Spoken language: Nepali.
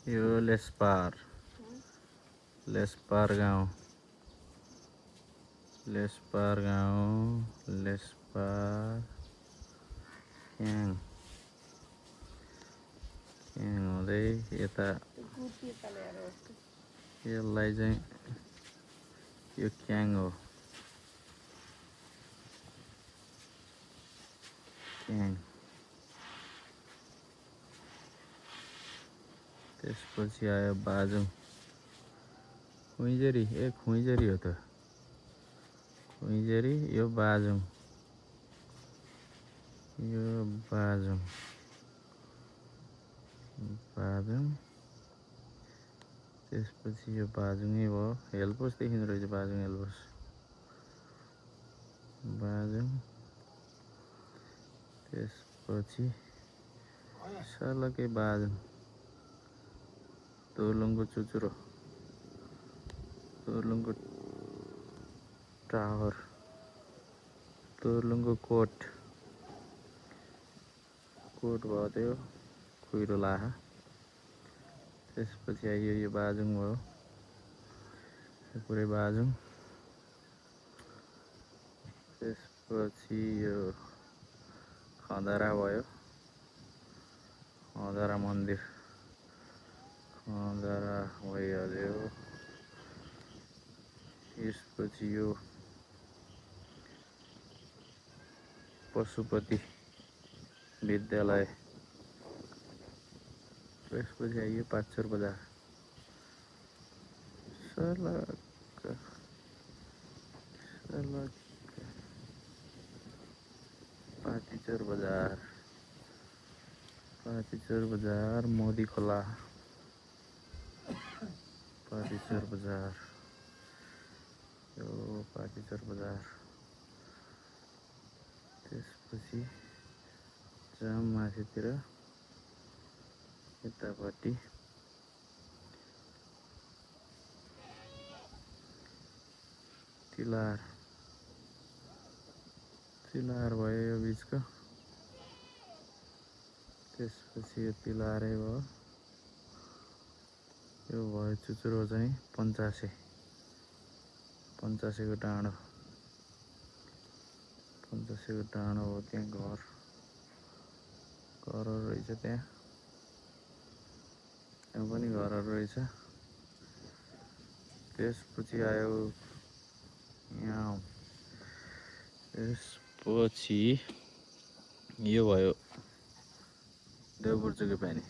यो लेसपार गाउँ लेसपार क्याङ हुँदै यता यसलाई चाहिँ यो क्याङ हो। क्याङ त्यसपछि आयो बाजुङ खुइजेरी खुइजेरी हो त खुइजेरी यो बाजुङ बाजुङ त्यसपछि यो बाजुङै भयो। हेलपोस देखिँदो रहेछ बाजुङ हेलपोस बाजुङ त्यसपछि सलकै बाजुङ तोर्लुङको चुचुरो तोर्लुङको टावर तोर्लुङको कोट भयो त्यो खुइरो लाखा। त्यसपछि आइयो यो बाजुङ भयो यो पुरै बाजुङ। त्यसपछि यो खँदारा भयो खँदारा मन्दिर खँदारा भइहाल्यो। यसपछि यो पशुपति विद्यालय त्यसपछि आइयो पाँचचोर बजार पाँचचोर बजार मोदी खोला पाँचचोर बजार यो पाँचचोर बजार। त्यसपछि जाम माथितिर यतापट्टि तिलार भयो यो बिचको। त्यसपछि यो तिलारै भयो यो भयो चुचुरो चाहिँ पञ्चासेको डाँडो हो। त्यहाँ घरहरू रहेछ त्यहाँ पनि घरहरू रहेछ। त्यसपछि आयो यहाँ त्यसपछि यो भयो देवपुर जुके पानी